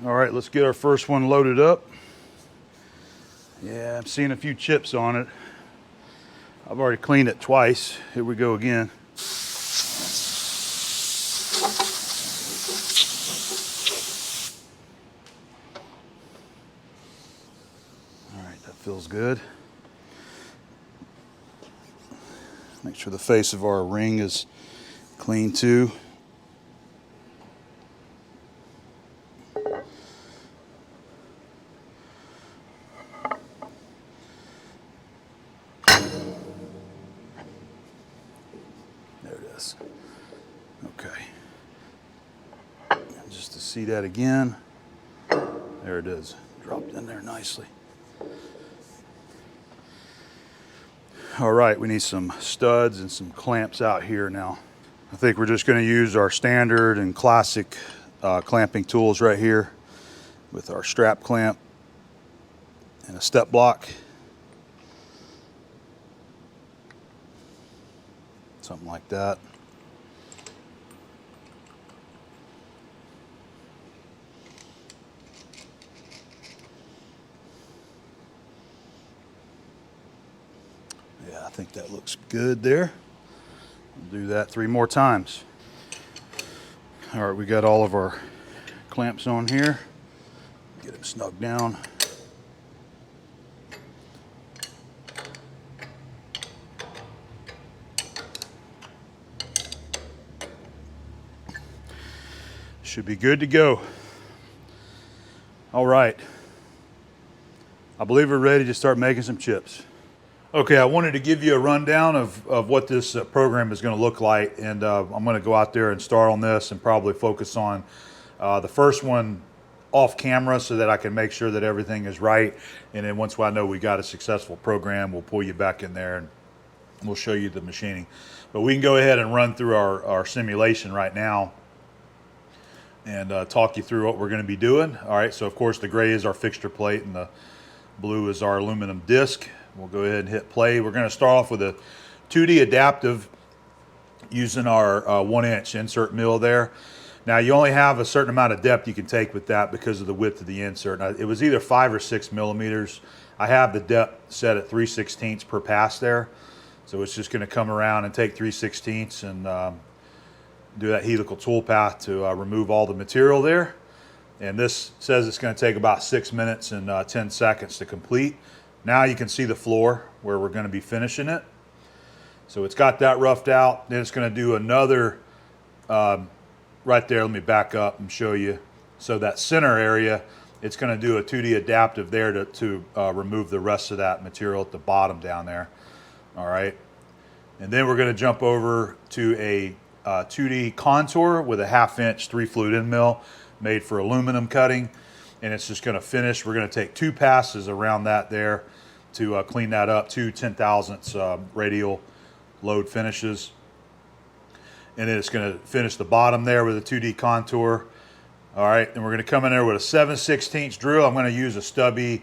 All right, let's get our first one loaded up. Yeah, I'm seeing a few chips on it. I've already cleaned it twice. Here we go again. All right, that feels good. Make sure the face of our ring is clean too. There it is. Okay. And just to see that again, there it is, dropped in there nicely. All right, we need some studs and some clamps out here now. I think we're just going to use our standard and classic clamping tools right here with our strap clamp and a step block. Something like that. Yeah, I think that looks good there. We'll do that 3 more times. All right, we got all of our clamps on here. Get it snug down. Should be good to go. All right. I believe we're ready to start making some chips. Okay, I wanted to give you a rundown of what this program is going to look like, and I'm going to go out there and start on this and probably focus on the first one off camera so that I can make sure that everything is right. And then once I know we got a successful program, we'll pull you back in there and we'll show you the machining. But we can go ahead and run through our simulation right now and talk you through what we're going to be doing. All right, so of course the gray is our fixture plate and the blue is our aluminum disc. We'll go ahead and hit play. We're going to start off with a 2D adaptive using our 1-inch insert mill there. Now you only have a certain amount of depth you can take with that because of the width of the insert. Now, it was either 5 or 6 millimeters. I have the depth set at 3/16 per pass there. So it's just going to come around and take 3/16 and do that helical tool path to remove all the material there. And this says it's going to take about 6 minutes and 10 seconds to complete. Now you can see the floor where we're going to be finishing it. So it's got that roughed out. Then it's going to do another, right there, let me back up and show you. So that center area, it's going to do a 2D adaptive there to remove the rest of that material at the bottom down there. All right. And then we're going to jump over to a 2D contour with a 1/2-inch 3-flute end mill made for aluminum cutting. And it's just going to finish. We're going to take 2 passes around that there to clean that up, 2 10,000ths radial load finishes. And then it's going to finish the bottom there with a 2D contour. All right, and we're going to come in there with a 7/16 drill. I'm going to use a stubby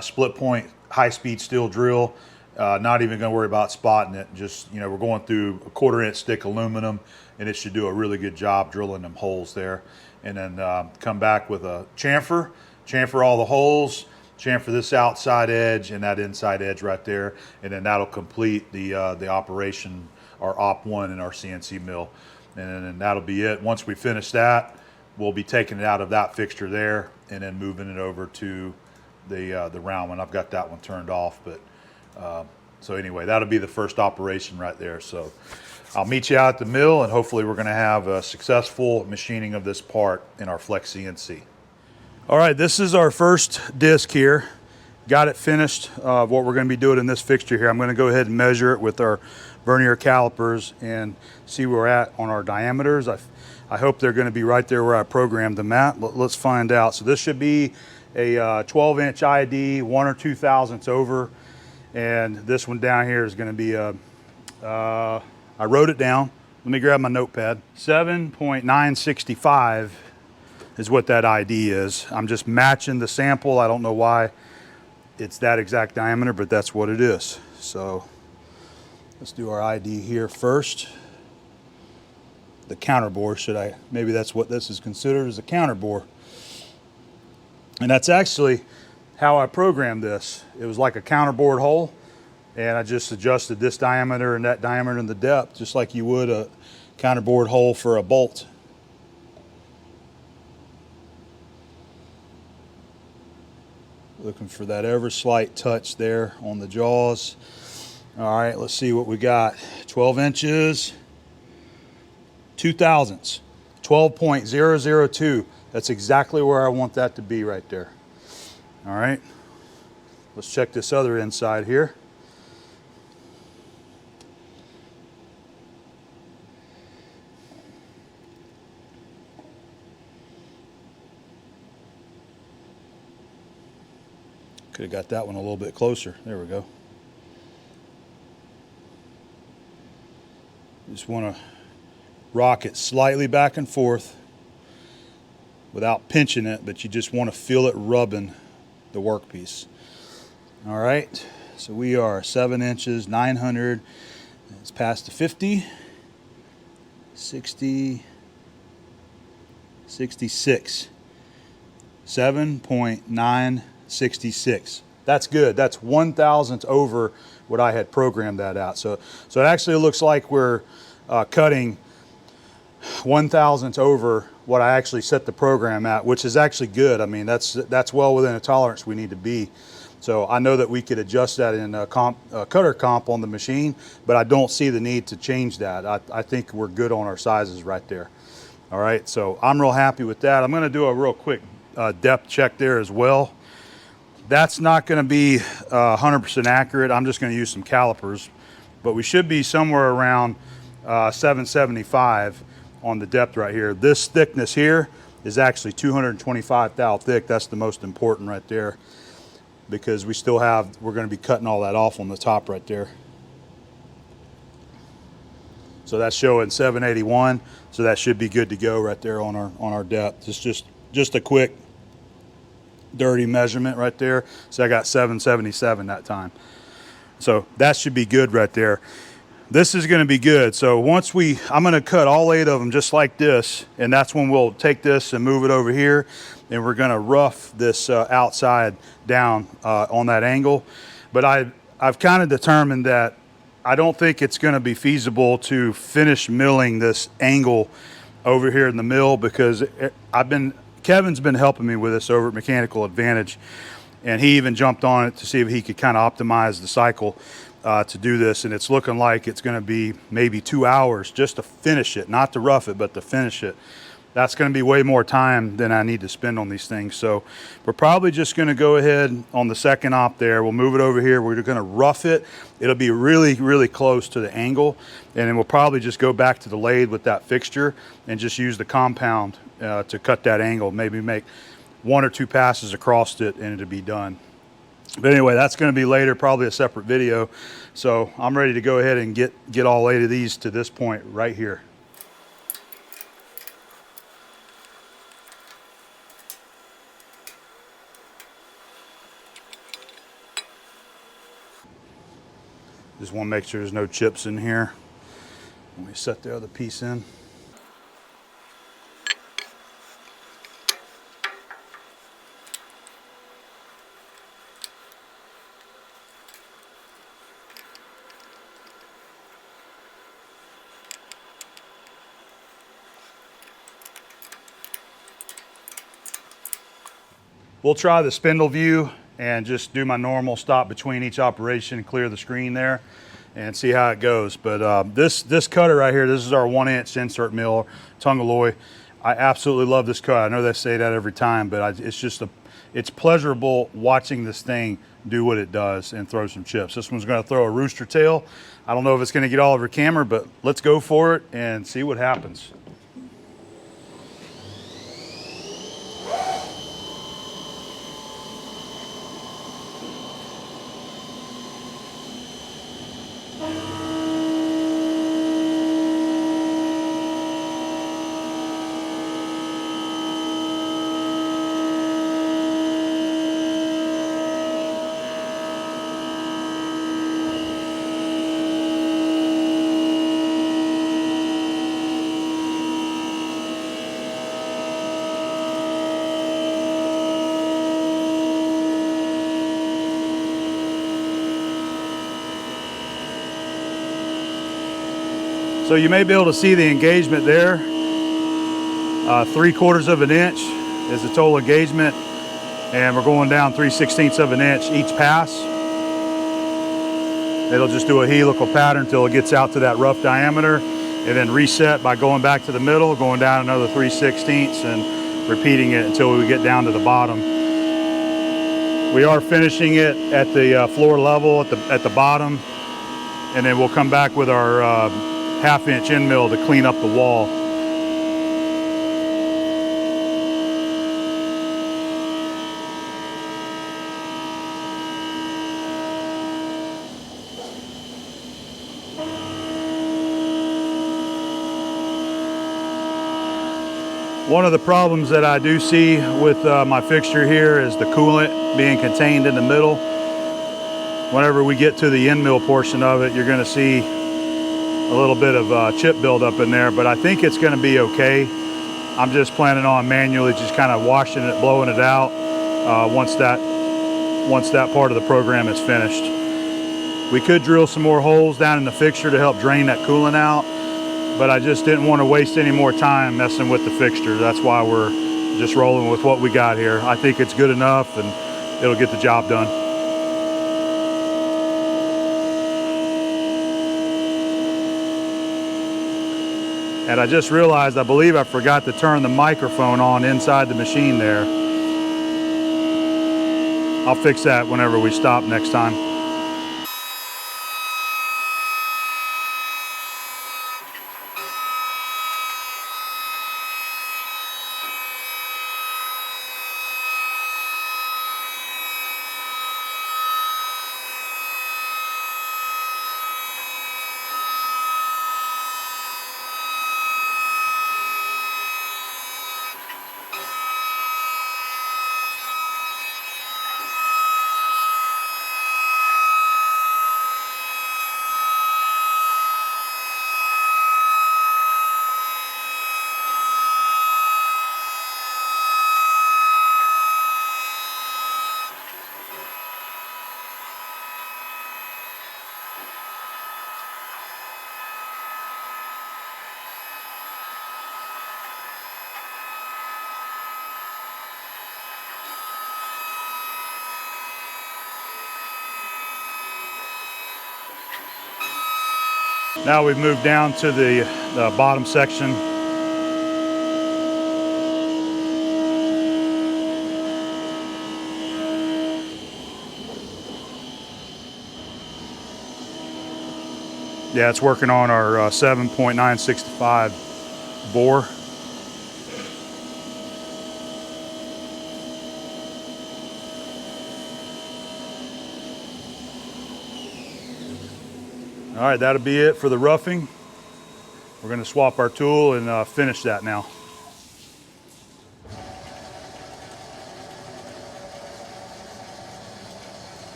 split point high-speed steel drill. Not even going to worry about spotting it. Just, you know, we're going through a 1/4-inch thick aluminum, and it should do a really good job drilling them holes there. And then come back with a chamfer all the holes, chamfer this outside edge and that inside edge right there, and then that'll complete the operation, our Op.1 in our CNC mill. And then that'll be it. Once we finish that, we'll be taking it out of that fixture there and then moving it over to the round one. I've got that one turned off, but so anyway, that'll be the first operation right there. So I'll meet you out at the mill, and hopefully we're going to have a successful machining of this part in our Flex CNC. All right, this is our first disc here. Got it finished. What we're going to be doing in this fixture here, I'm going to go ahead and measure it with our vernier calipers and see where we're at on our diameters. I hope they're going to be right there where I programmed them at. Let's find out. So this should be a 12-inch ID, 1 or 2 thousandths over. And this one down here is going to be a, I wrote it down. Let me grab my notepad. 7.965 is what that ID is. I'm just matching the sample. I don't know why it's that exact diameter, but that's what it is. So let's do our ID here first. The counterbore, maybe that's what this is considered as a counterbore. And that's actually how I programmed this. It was like a counterbore hole, and I just adjusted this diameter and that diameter and the depth, just like you would a counterbore hole for a bolt. Looking for that ever slight touch there on the jaws. All right, let's see what we got. 12 inches, 2 thousandths, 12.002. That's exactly where I want that to be right there. All right, let's check this other inside here. Could have got that one a little bit closer. There we go. Just want to rock it slightly back and forth without pinching it, but you just want to feel it rubbing the workpiece. All right, so we are 7 inches, 900. It's past the 50, 60, 66, 7.966. That's good. That's 1 thousandth over what I had programmed that out. So it actually looks like we're cutting 1 thousandth over what I actually set the program at, which is actually good. I mean, that's well within a tolerance we need to be. So I know that we could adjust that in a cutter comp on the machine, but I don't see the need to change that. I think we're good on our sizes right there. All right, so I'm real happy with that. I'm gonna do a real quick depth check there as well. That's not gonna be 100% accurate. I'm just gonna use some calipers, but we should be somewhere around 775 on the depth right here. This thickness here is actually 225 thou thick. That's the most important right there, because we're going to be cutting all that off on the top right there. So that's showing 781, so that should be good to go right there on our depth. It's just a quick dirty measurement right there. So I got 777 that time. So that should be good right there. This is going to be good. So I'm going to cut all 8 of them just like this, and that's when we'll take this and move it over here, and we're going to rough this outside down on that angle. But I've kind of determined that I don't think it's going to be feasible to finish milling this angle over here in the mill, because Kevin's been helping me with this over at Mechanical Advantage, and he even jumped on it to see if he could kind of optimize the cycle to do this, and it's looking like it's going to be maybe 2 hours just to finish it, not to rough it, but to finish it. That's going to be way more time than I need to spend on these things. So we're probably just going to go ahead on the second op there. We'll move it over here. We're going to rough it. It'll be really, really close to the angle, and then we'll probably just go back to the lathe with that fixture and just use the compound to cut that angle. Maybe make 1 or 2 passes across it, and it'll be done. But anyway, that's going to be later, probably a separate video. So I'm ready to go ahead and get all 8 of these to this point right here. Just want to make sure there's no chips in here. Let me set the other piece in. We'll try the spindle view and just do my normal stop between each operation and clear the screen there and see how it goes. But this cutter right here, this is our 1-inch insert mill, tongue alloy. I absolutely love this cut. I know they say that every time, but it's pleasurable watching this thing do what it does and throw some chips. This one's gonna throw a rooster tail. I don't know if it's gonna get all over camera, but let's go for it and see what happens. So you may be able to see the engagement there. 3/4 of an inch is the total engagement, and we're going down 3/16 of an inch each pass. It'll just do a helical pattern until it gets out to that rough diameter, and then reset by going back to the middle, going down another 3/16 and repeating it until we get down to the bottom. We are finishing it at the floor level at the bottom, and then we'll come back with our 1/2 inch end mill to clean up the wall. One of the problems that I do see with my fixture here is the coolant being contained in the middle. Whenever we get to the end mill portion of it, you're going to see a little bit of chip buildup in there, but I think it's going to be okay. I'm just planning on manually just kind of washing it, blowing it out once that part of the program is finished. We could drill some more holes down in the fixture to help drain that coolant out, but I just didn't want to waste any more time messing with the fixture. That's why we're just rolling with what we got here. I think it's good enough and it'll get the job done. And I just realized, I believe I forgot to turn the microphone on inside the machine there. I'll fix that whenever we stop next time. Now we've moved down to the bottom section. Yeah, it's working on our 7.965 bore. All right, that'll be it for the roughing. We're going to swap our tool and finish that now.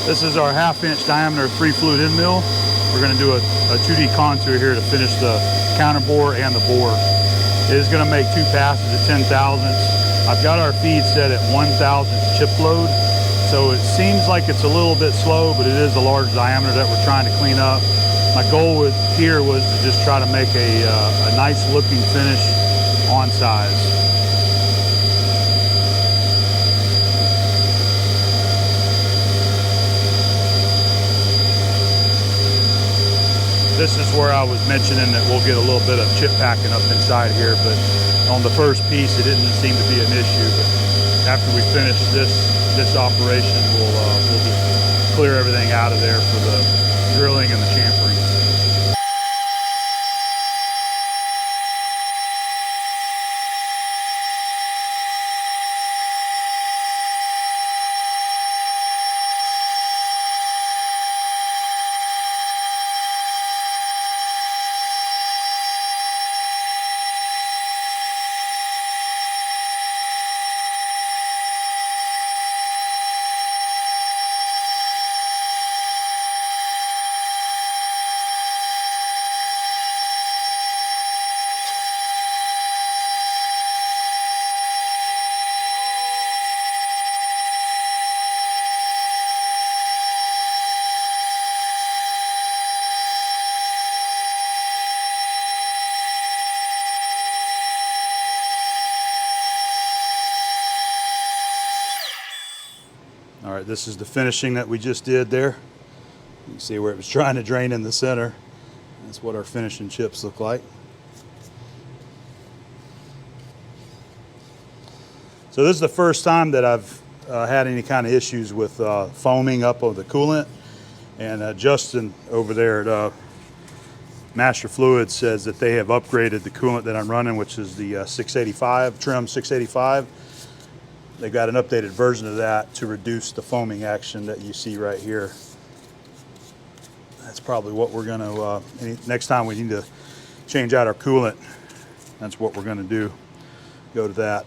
This is our 1/2 inch diameter 3 flute end mill. We're going to do a 2D contour here to finish the counterbore and the bore. It is going to make 2 passes at 10 thousandths. I've got our feed set at 1 thousandths chip load, so it seems like it's a little bit slow, but it is a large diameter that we're trying to clean up. My goal here was to just try to make a nice looking finish on size. This is where I was mentioning that we'll get a little bit of chip packing up inside here, but on the first piece it didn't seem to be an issue. But after we finish this operation, we'll just clear everything out of there for the drilling and the chamfering. All right, this is the finishing that we just did there. You can see where it was trying to drain in the center. That's what our finishing chips look like. So this is the first time that I've had any kind of issues with foaming up of the coolant. And Justin over there at Master Fluids says that they have upgraded the coolant that I'm running, which is the 685, trim 685. They got an updated version of that to reduce the foaming action that you see right here. That's probably what we're gonna, next time we need to change out our coolant, that's what we're gonna do, go to that.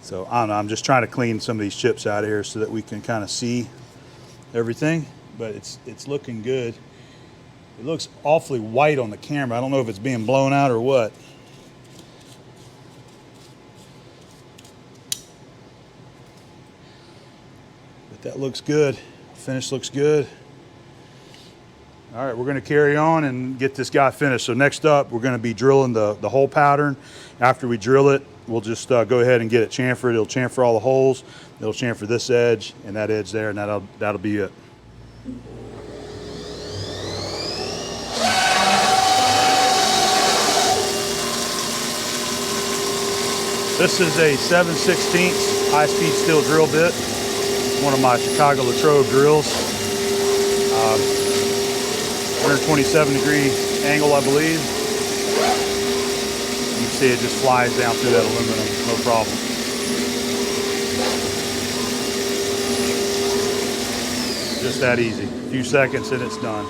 So I don't know, I'm just trying to clean some of these chips out of here so that we can kind of see everything, but it's looking good. It looks awfully white on the camera. I don't know if it's being blown out or what. But that looks good. Finish looks good. All right, we're gonna carry on and get this guy finished. So next up, we're gonna be drilling the hole pattern. After we drill it, we'll just go ahead and get it chamfered. It'll chamfer all the holes. It'll chamfer this edge and that edge there, and that'll be it. This is a 7/16 high-speed steel drill bit. One of my Chicago Latrobe drills. 127-degree angle, I believe. You can see it just flies down through that aluminum, no problem. Just that easy. A few seconds and it's done.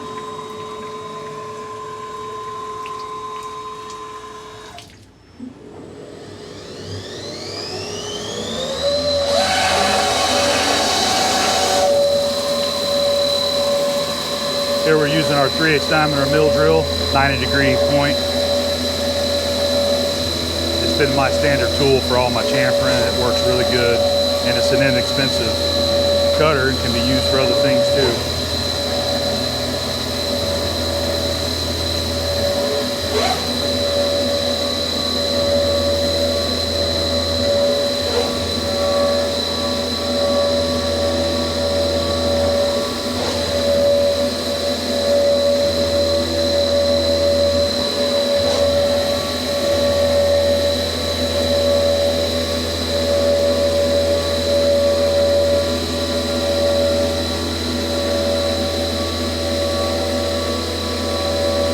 Here we're using our 3/8 diameter mill drill, 90-degree point. It's been my standard tool for all my chamfering. It works really good, and it's an inexpensive cutter and can be used for other things too.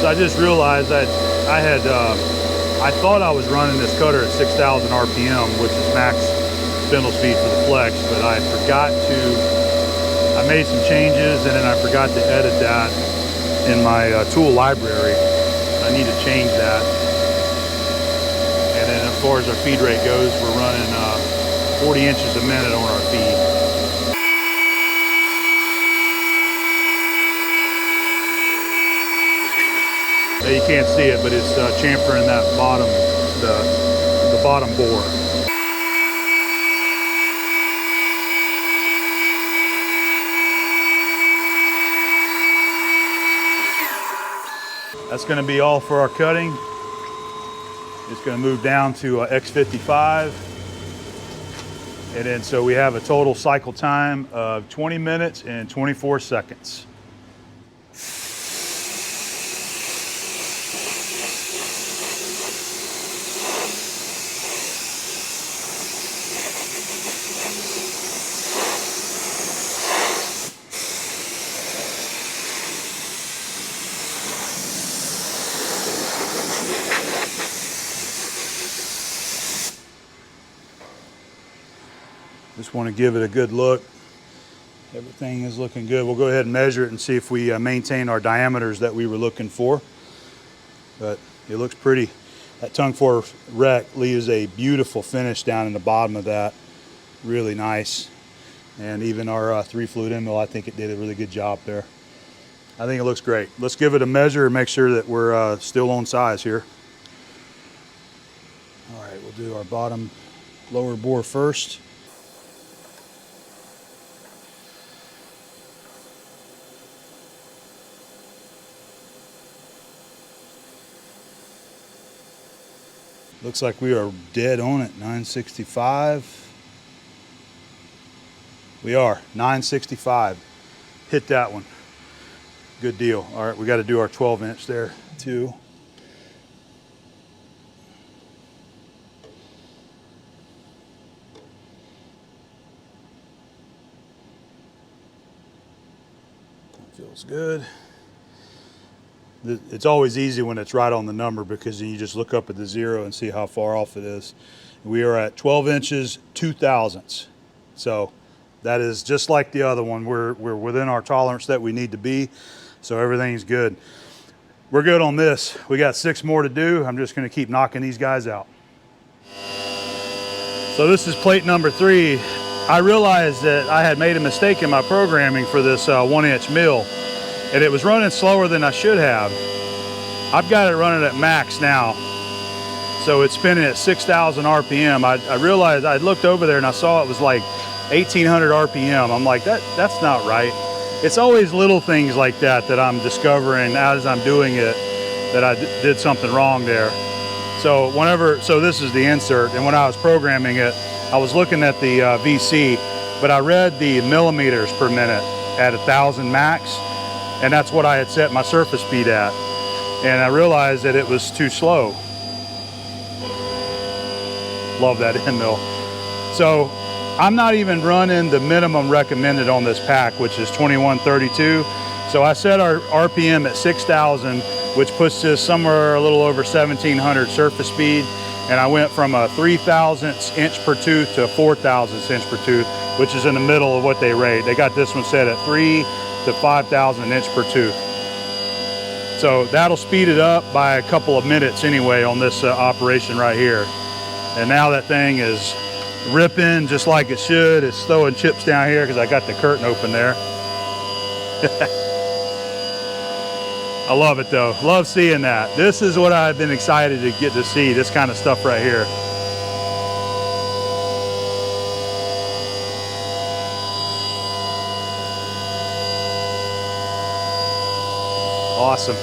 I just realized that I thought I was running this cutter at 6,000 RPM, which is max spindle speed for the Flex, but I made some changes and then I forgot to edit that in my tool library. I need to change that. And then as far as our feed rate goes, we're running 40 inches a minute on our feed. You can't see it, but it's chamfering that bottom, the bottom bore. That's going to be all for our cutting. It's going to move down to X55. And then so we have a total cycle time of 20 minutes and 24 seconds. Just want to give it a good look. Everything is looking good. We'll go ahead and measure it and see if we maintain our diameters that we were looking for. But it looks pretty. That tongue 4 wreck leaves a beautiful finish down in the bottom of that. Really nice. And even our 3 fluid end mill, I think it did a really good job there. I think it looks great. Let's give it a measure and make sure that we're still on size here. All right, we'll do our bottom lower bore first. Looks like we are dead on it, 965. We are 965. Hit that one. Good deal. All right, we got to do our 12-inch there too. Feels good. It's always easy when it's right on the number because then you just look up at the zero and see how far off it is. We are at 12 inches, 2 thousandths. So that is just like the other one. We're within our tolerance that we need to be. So everything's good. We're good on this. We got 6 more to do. I'm just gonna keep knocking these guys out. So this is plate number 3. I realized that I had made a mistake in my programming for this 1-inch mill, and it was running slower than I should have. I've got it running at max now, so it's spinning at 6,000 RPM. I realized I looked over there and I saw it was like 1,800 RPM. I'm like, that's not right. It's always little things like that that I'm discovering as I'm doing it that I did something wrong there. So this is the insert, and when I was programming it, I was looking at the VC, but I read the millimeters per minute at 1,000 max, and that's what I had set my surface speed at. And I realized that it was too slow. Love that end mill. So I'm not even running the minimum recommended on this pack, which is 2132. So I set our RPM at 6,000, which puts this somewhere a little over 1,700 surface speed. And I went from a 3 thousandths inch per tooth to a 4 thousandths inch per tooth, which is in the middle of what they rate. They got this one set at 3 to 5,000 inch per tooth. So that'll speed it up by a couple of minutes anyway on this operation right here. And now that thing is ripping just like it should. It's throwing chips down here because I got the curtain open there. I love it though. Love seeing that. This is what I've been excited to get to see, this kind of stuff right here. Awesome.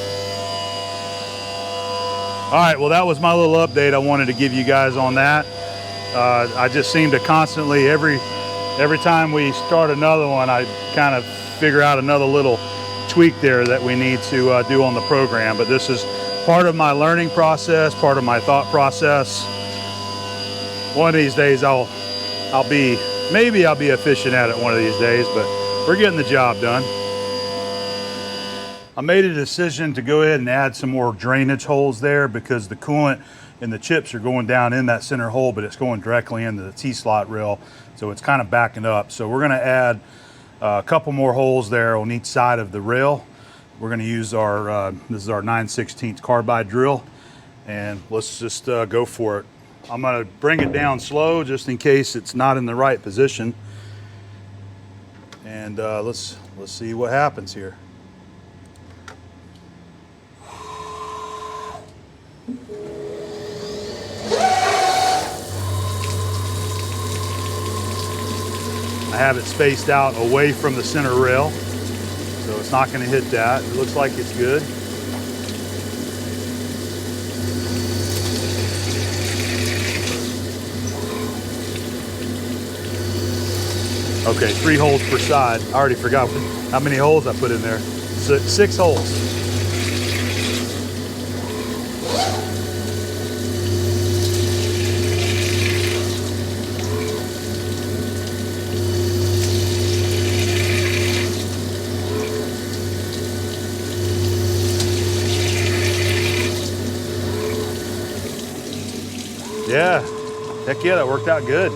All right, well, that was my little update I wanted to give you guys on that. I just seem to constantly, every time we start another one, I kind of figure out another little tweak there that we need to do on the program. But this is part of my learning process, part of my thought process. One of these days maybe I'll be efficient at it one of these days, but we're getting the job done. I made a decision to go ahead and add some more drainage holes there because the coolant and the chips are going down in that center hole, but it's going directly into the T-slot rail, so it's kind of backing up. So we're gonna add a couple more holes there on each side of the rail. We're going to use our, this is our 9/16 carbide drill, and let's just go for it. I'm going to bring it down slow just in case it's not in the right position. And let's see what happens here. I have it spaced out away from the center rail, so it's not going to hit that. It looks like it's good. Okay, 3 holes per side. I already forgot how many holes I put in there. 6 holes. Yeah, heck yeah, that worked out good.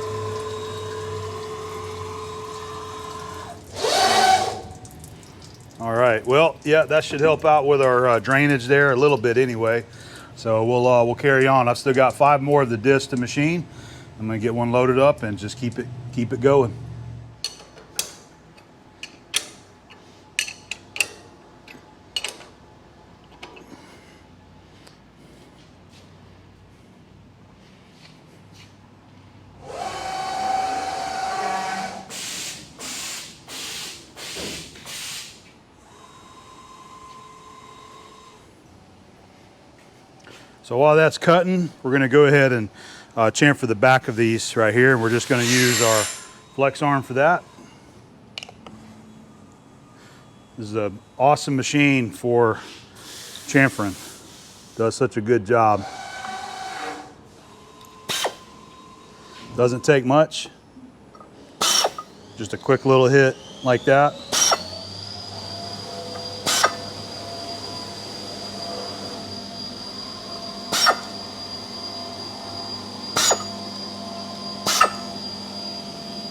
All right, well, yeah, that should help out with our drainage there a little bit anyway. So we'll carry on. I've still got 5 more of the discs to machine. I'm gonna get one loaded up and just keep it going. So while that's cutting, we're going to go ahead and chamfer the back of these right here. We're just going to use our flex arm for that. This is an awesome machine for chamfering. Does such a good job. Doesn't take much. Just a quick little hit like that.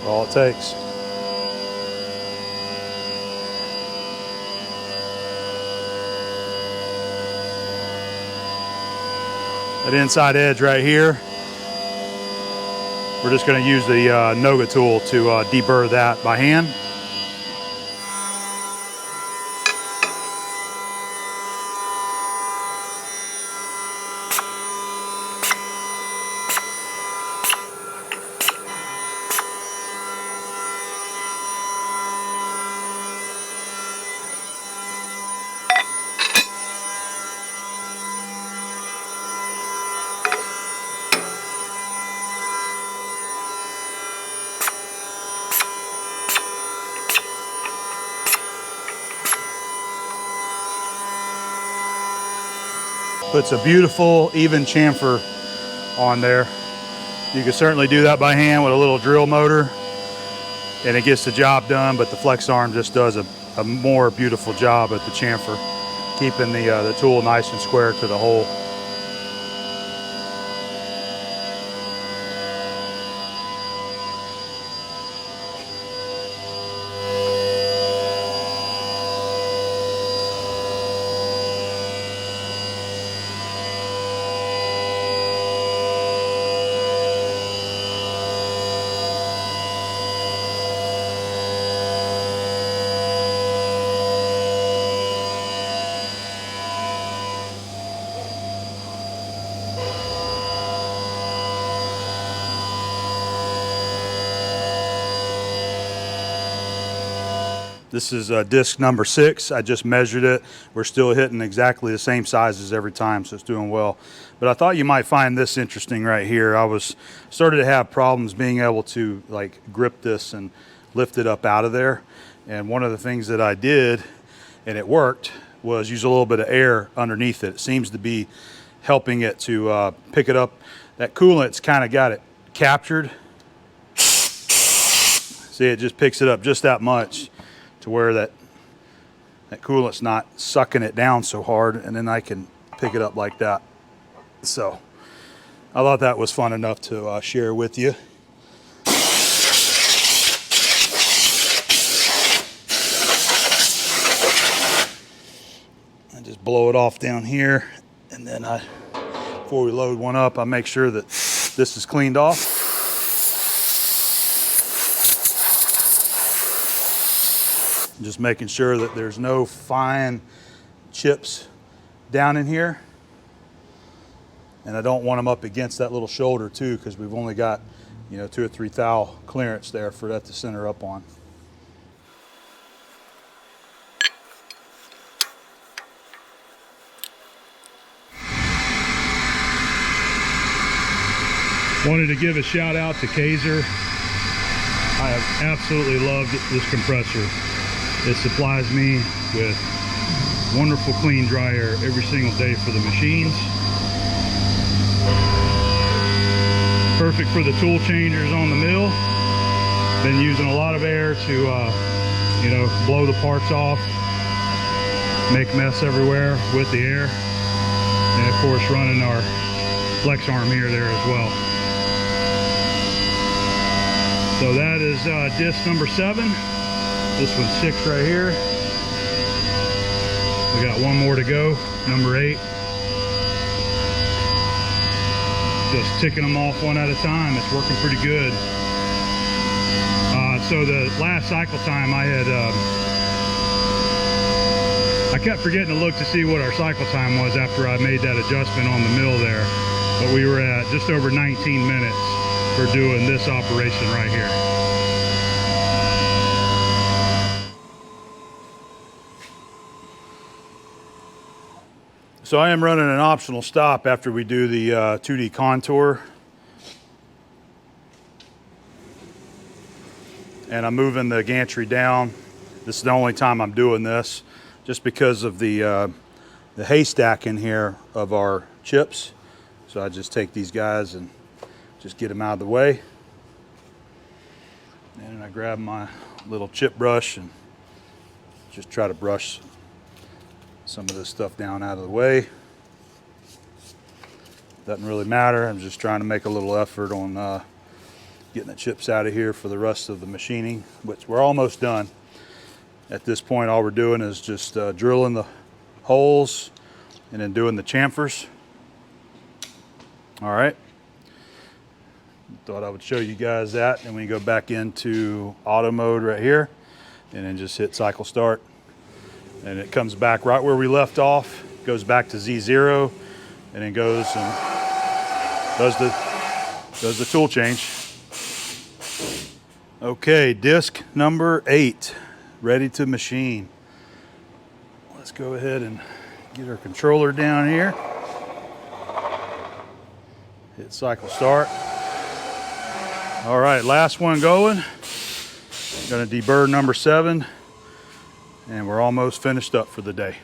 All it takes. That inside edge right here, we're just going to use the Noga tool to deburr that by hand. Puts a beautiful, even chamfer on there. You can certainly do that by hand with a little drill motor, and it gets the job done, but the flex arm just does a more beautiful job at the chamfer, keeping the tool nice and square to the hole. This is disc number 6. I just measured it. We're still hitting exactly the same sizes every time, so it's doing well. But I thought you might find this interesting right here. I started to have problems being able to like grip this and lift it up out of there. And one of the things that I did, and it worked, was use a little bit of air underneath it. It seems to be helping it to pick it up. That coolant's kind of got it captured. See, it just picks it up just that much, to where that coolant's not sucking it down so hard, and then I can pick it up like that. So I thought that was fun enough to share with you. I just blow it off down here, and then before we load one up, I make sure that this is cleaned off. Just making sure that there's no fine chips down in here. And I don't want them up against that little shoulder too, because we've only got, 2 or 3 thou clearance there for that to center up on. Wanted to give a shout out to Kaiser. I have absolutely loved this compressor. It supplies me with wonderful clean dry air every single day for the machines. Perfect for the tool changers on the mill. Been using a lot of air to, blow the parts off, make mess everywhere with the air. And of course running our flex arm here there as well. So that is disc number 7. This one's 6 right here. We got one more to go, number 8. Just ticking them off one at a time. It's working pretty good. So the last cycle time I kept forgetting to look to see what our cycle time was after I made that adjustment on the mill there. But we were at just over 19 minutes for doing this operation right here. So I am running an optional stop after we do the 2D contour. And I'm moving the gantry down This is the only time I'm doing this, just because of the haystack in here of our chips. So I just take these guys and just get them out of the way. And I grab my little chip brush and just try to brush some of this stuff down out of the way. Doesn't really matter. I'm just trying to make a little effort on getting the chips out of here for the rest of the machining, which we're almost done. At this point, all we're doing is just drilling the holes and then doing the chamfers. All right. Thought I would show you guys that, and we go back into auto mode right here, and then just hit cycle start, and it comes back right where we left off, goes back to Z0, and then goes and does the tool change. Okay, disc number 8 ready to machine. Let's go ahead and get our controller down here, hit cycle start. All right, last one going. Gonna deburr number 7, and we're almost finished up for the day.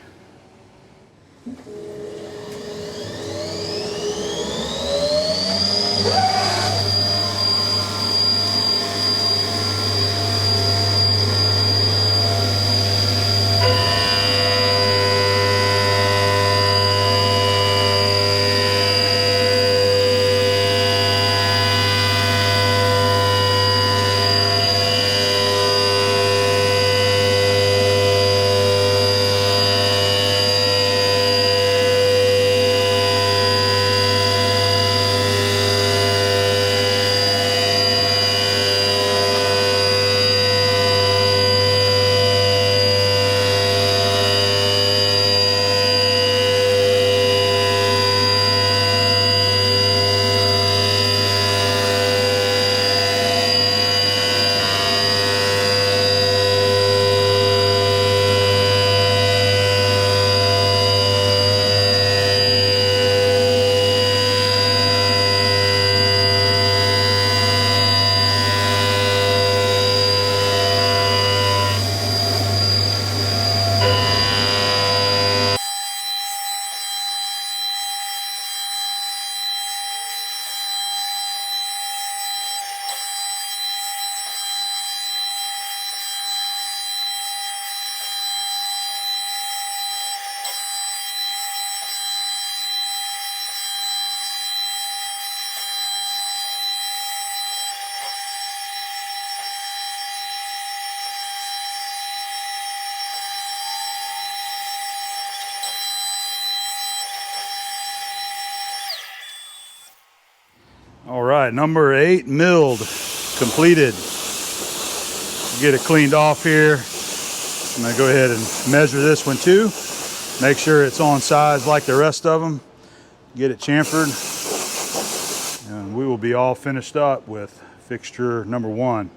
All right, number 8 milled, completed. Get it cleaned off here. I'm gonna go ahead and measure this one too. Make sure it's on size like the rest of them. Get it chamfered, and we will be all finished up with fixture number 1.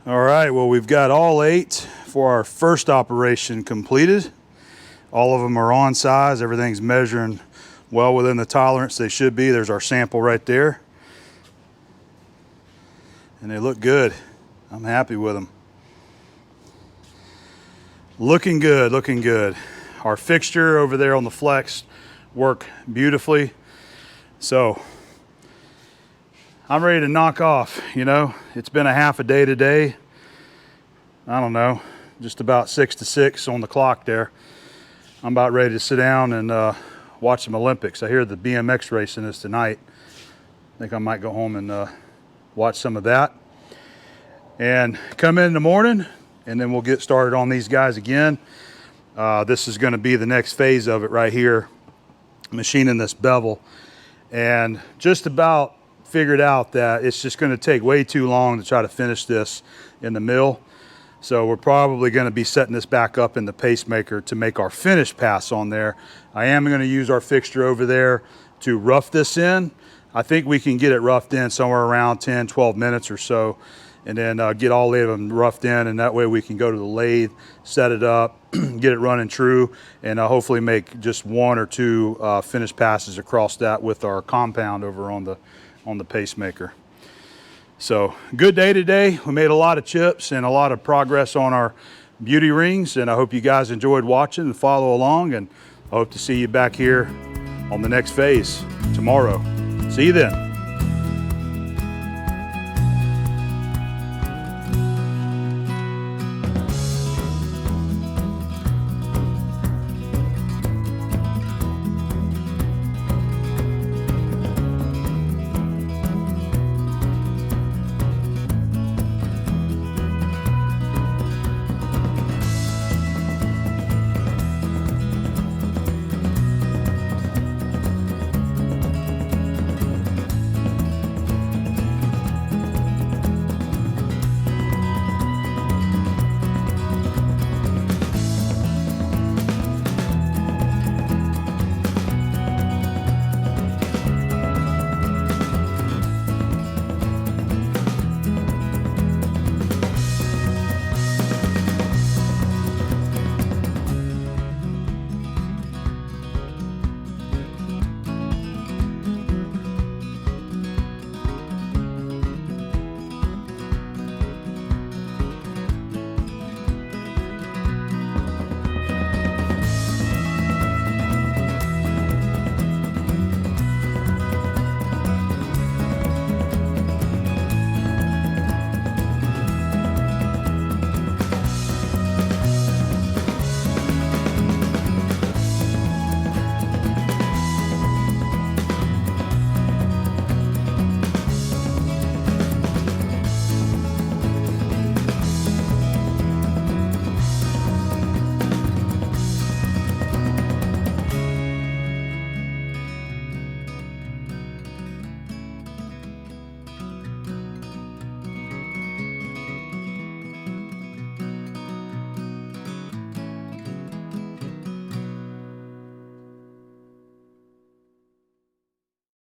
All right, well, we've got all 8 for our first operation completed. All of them are on size. Everything's measuring well within the tolerance they should be. There's our sample right there. And they look good. I'm happy with them. Looking good, looking good. Our fixture over there on the Flex worked beautifully. So I'm ready to knock off, you know. It's been a half a day today. I don't know, just about 6 to 6 on the clock there. I'm about ready to sit down and watch some Olympics. I hear the BMX racing is tonight. I think I might go home and watch some of that. And come in the morning, and then we'll get started on these guys again. This is gonna be the next phase of it right here, machining this bevel. And just about figured out that it's just going to take way too long to try to finish this in the mill. So we're probably going to be setting this back up in the pacemaker to make our finish pass on there. I am going to use our fixture over there to rough this in. I think we can get it roughed in somewhere around 10, 12 minutes or so, and then get all 8 of them roughed in, and that way we can go to the lathe, set it up, get it running true, and hopefully make just 1 or 2 finish passes across that with our compound over on the pacemaker. So good day today. We made a lot of chips and a lot of progress on our beauty rings, and I hope you guys enjoyed watching and follow along, and I hope to see you back here on the next phase tomorrow. See you then.